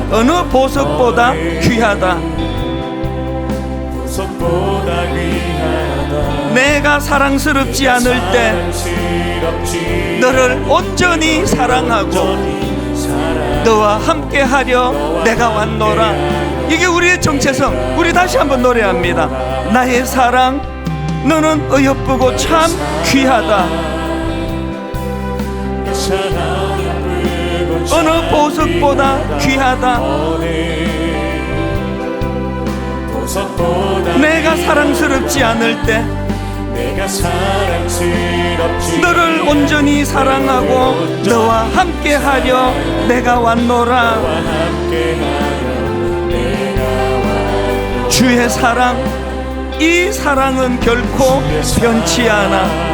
어느 보석보다 귀하다. 내가 사랑스럽지 않을 때 너를 온전히 사랑하고 너와 함께하려 내가 왔노라. 이게 우리의 정체성. 우리 다시 한번 노래합니다. 나의 사랑, 너는 어여쁘고 참 귀하다. 어느 보석보다 귀하다. 내가 사랑스럽지 않을 때 너를 온전히 사랑하고 너와 함께하려 내가 왔노라. 주의 사랑, 이 사랑은 결코 변치 않아.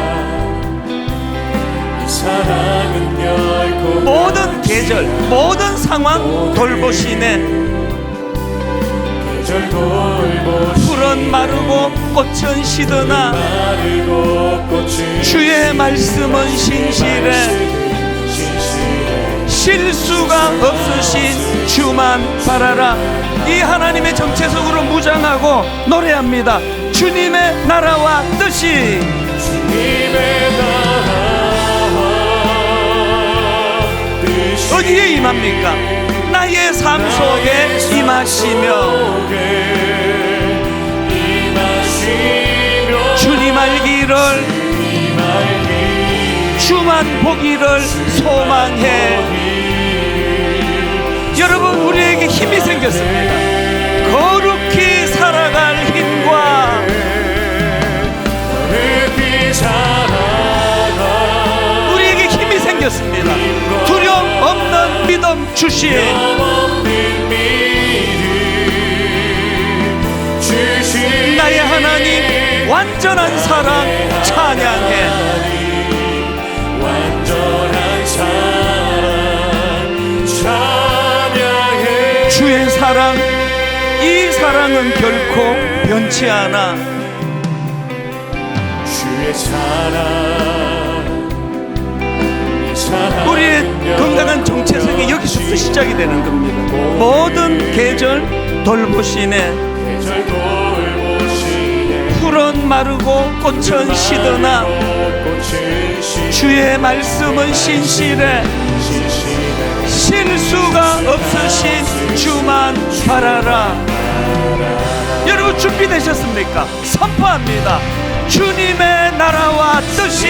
모든 계절, 모든 상황 돌보시네. 풀은 마르고 꽃은 시드나 주의 말씀은 신실해. 실수가 없으신 주만 바라라. 이 하나님의 정체성으로 무장하고 노래합니다. 주님의 나라와 뜻이 어디에 임합니까? 나의 삶 속에 임하시며 주님 알기를 주만 보기를 소망해. 여러분, 우리에게 힘이 생겼습니다. 거룩히 살아갈 힘과 우리에게 힘이 생겼습니다. 두려움 없는 믿음 주신 나의 하나님 완전한 사랑 찬양해. 주의 사랑, 이 사랑은 결코 변치 않아. 주의 사랑, 우리의 건강한 정체성이 여기서부터 시작이 되는 겁니다. 모든 계절 돌보시네. 풀은 마르고 꽃은 시드나 주의 말씀은 신실해 실수가 없으신 주만 바라라. 여러분 준비되셨습니까? 선포합니다. 주님의 나라와 뜻이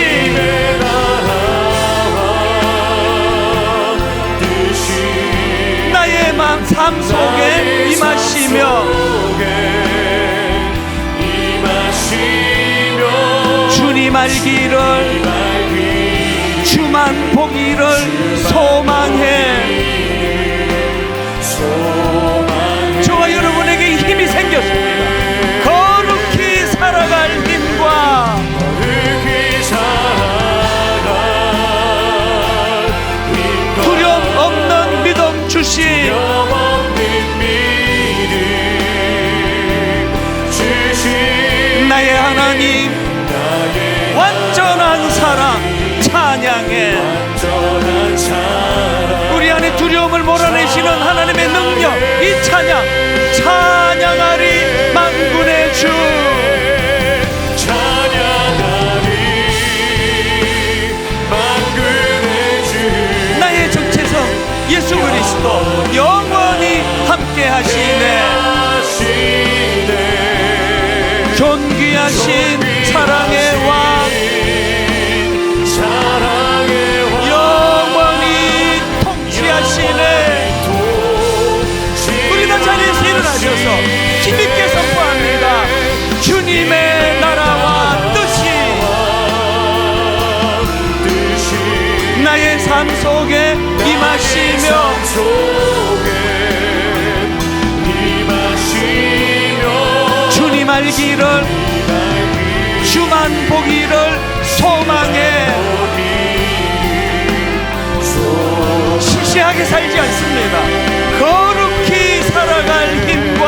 나의 삶 속에 임하시며 주님 알기를 주만 보기를 소망해. 저와 여러분에게 힘이 생겼습니다. 거룩히 살아갈 힘과 두려움 없는 믿음 주신 나의 하나님 완전한 사랑 찬양해. 우리 안에 두려움을 몰아내시는 하나님의 능력, 이 찬양하리 만군의 주. 나의 정체성 예수 그리스도 영원히 함께 하시네. 존귀하신 사랑의 왕 영원히 통치하시네. 우리 다 자리에서 일어나셔서 힘있게 선포합니다. 주님의 나라와 뜻이 나의 삶 속에 임하시며 주님 알기를 주만 보기를 소망해. 시시하게 살지 않습니다. 거룩히 살아갈 힘과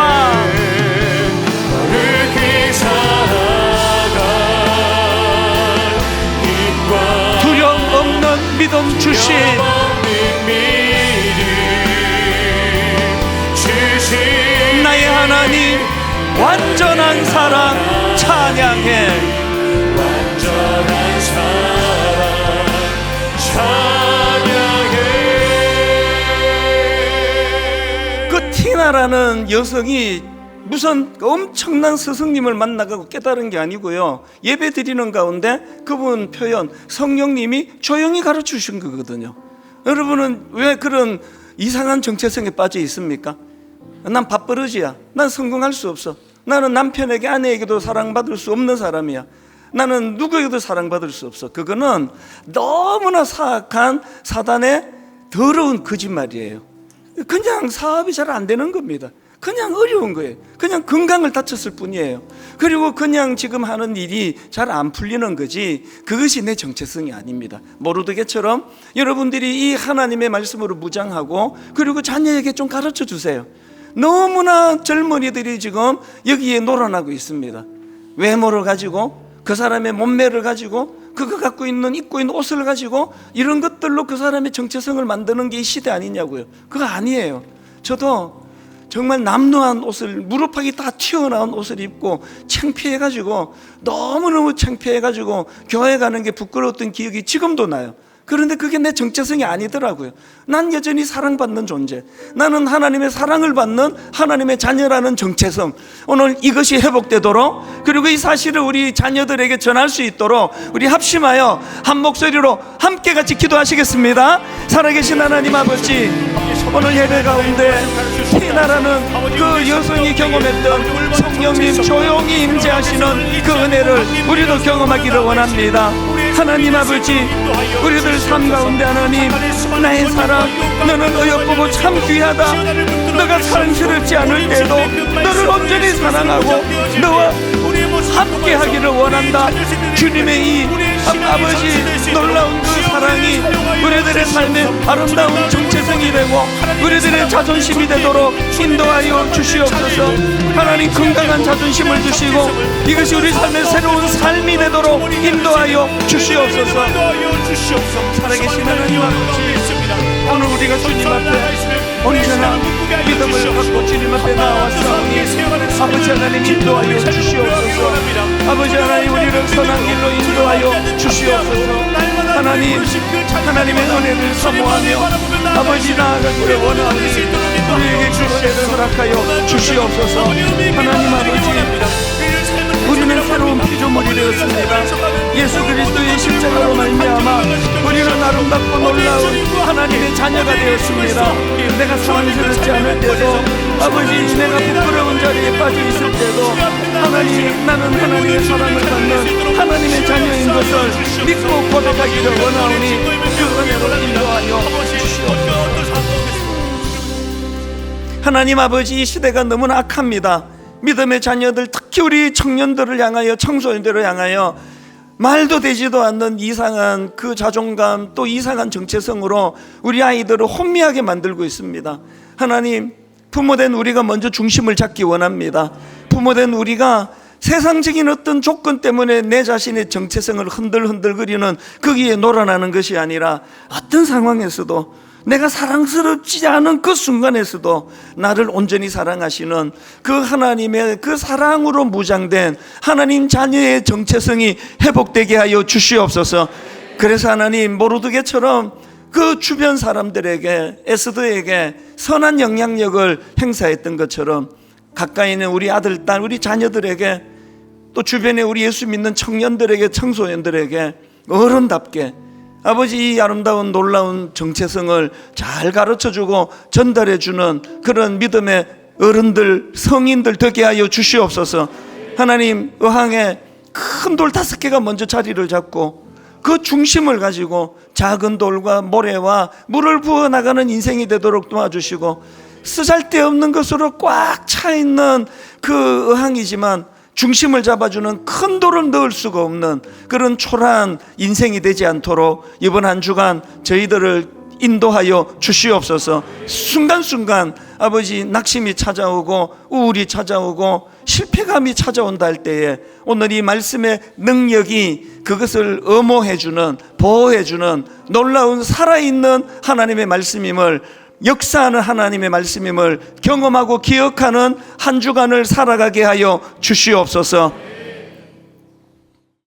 두려움 없는 믿음 주신 나의 하나님 완전한 사랑 찬양해. 완전한 사랑 찬양해. 그 티나라는 여성이 무슨 엄청난 스승님을 만나고 깨달은 게 아니고요, 예배 드리는 가운데 그분 표현 성령님이 조용히 가르쳐 주신 거거든요. 여러분은 왜 그런 이상한 정체성에 빠져 있습니까? 난 밥버릇이야. 난 성공할 수 없어. 나는 남편에게 아내에게도 사랑받을 수 없는 사람이야. 나는 누구에게도 사랑받을 수 없어. 그거는 너무나 사악한 사단의 더러운 거짓말이에요. 그냥 사업이 잘 안 되는 겁니다. 그냥 어려운 거예요. 그냥 건강을 다쳤을 뿐이에요. 그리고 그냥 지금 하는 일이 잘 안 풀리는 거지, 그것이 내 정체성이 아닙니다. 모르드게처럼 여러분들이 이 하나님의 말씀으로 무장하고 그리고 자녀에게 좀 가르쳐 주세요. 너무나 젊은이들이 지금 여기에 놀아나고 있습니다. 외모를 가지고, 그 사람의 몸매를 가지고, 그가 갖고 있는 입고 있는 옷을 가지고 이런 것들로 그 사람의 정체성을 만드는 게 이 시대 아니냐고요. 그거 아니에요. 저도 정말 남루한 옷을, 무릎팍이 다 튀어나온 옷을 입고 창피해가지고, 너무너무 창피해가지고 교회 가는 게 부끄러웠던 기억이 지금도 나요. 그런데 그게 내 정체성이 아니더라고요. 난 여전히 사랑받는 존재, 나는 하나님의 사랑을 받는 하나님의 자녀라는 정체성, 오늘 이것이 회복되도록, 그리고 이 사실을 우리 자녀들에게 전할 수 있도록 우리 합심하여 한 목소리로 함께 같이 기도하시겠습니다. 살아계신 하나님 아버지, 오늘 예배 가운데 티나라는 그 여성이 경험했던 성령님 조용히 임재하시는 그 은혜를 우리도 경험하기를 원합니다. 하나님 아버지, 우리들 삶 가운데 하나님, 나의 사랑, 너는 어여쁘고 참 귀하다. 너가 사랑스럽지 않을 때도 너를 온전히 사랑하고 너와 함께 하기를 원한다. 주님의 이 아버지 놀라운 그 사랑이 우리들의 삶의 아름다운 정체성이 되고 우리들의 자존심이 되도록 인도하여 주시옵소서. 하나님, 건강한 자존심을 주시고 이것이 우리 삶의 새로운 삶이 되도록 인도하여 주시옵소서. 살아계신 하나님 아버지, 오늘 우리가 주님 앞에 언제나 믿음을 갖고 주님 앞에 나와서 아버지 하나님 인도하여 주시옵소서. 아버지 하나님 우리를 선한 길로 인도하여 주시옵소서. 하나님의 은혜를 사모하며 아버지 나아가기를 원하오니 우리에게 주시를 허락하여 주시옵소서. 하나님 아버지, 우리는 새로운 피조물이 되었습니다. 예수 그리스도의 십자가로 말미암아 우리는 아름답고 놀라운 하나님의 자녀가 되었습니다. 내가 사랑스럽지 않을 때도, 아버지 내가 부끄러운 자리에 빠져 있을 때도, 하나님 나는 하나님의 사랑을 받는 하나님의 자녀인 것을 믿고 고백하기를 원하오니 그 은혜로 인도하여 주시옵소서. 하나님 아버지, 이 시대가 너무나 악합니다. 믿음의 자녀들, 특히 우리 청년들을 향하여, 청소년들을 향하여 말도 되지도 않는 이상한 그 자존감, 또 이상한 정체성으로 우리 아이들을 혼미하게 만들고 있습니다. 하나님, 부모된 우리가 먼저 중심을 잡기 원합니다. 부모된 우리가 세상적인 어떤 조건 때문에 내 자신의 정체성을 흔들흔들거리는 거기에 놀아나는 것이 아니라, 어떤 상황에서도 내가 사랑스럽지 않은 그 순간에서도 나를 온전히 사랑하시는 그 하나님의 그 사랑으로 무장된 하나님 자녀의 정체성이 회복되게 하여 주시옵소서. 그래서 하나님, 모르드게처럼 그 주변 사람들에게, 에스더에게 선한 영향력을 행사했던 것처럼 가까이 있는 우리 아들, 딸, 우리 자녀들에게, 또 주변에 우리 예수 믿는 청년들에게, 청소년들에게 어른답게 아버지 이 아름다운 놀라운 정체성을 잘 가르쳐주고 전달해주는 그런 믿음의 어른들, 성인들 되게 하여 주시옵소서. 하나님, 의항에 큰 돌 5개가 먼저 자리를 잡고 그 중심을 가지고 작은 돌과 모래와 물을 부어나가는 인생이 되도록 도와주시고, 쓰잘데없는 것으로 꽉 차있는 그 의항이지만 중심을 잡아주는 큰 돌을 넣을 수가 없는 그런 초라한 인생이 되지 않도록 이번 한 주간 저희들을 인도하여 주시옵소서. 순간순간 아버지 낙심이 찾아오고 우울이 찾아오고 실패감이 찾아온다 할 때에 오늘 이 말씀의 능력이 그것을 엄호해주는, 보호해주는 놀라운 살아있는 하나님의 말씀임을, 역사하는 하나님의 말씀임을 경험하고 기억하는 한 주간을 살아가게 하여 주시옵소서.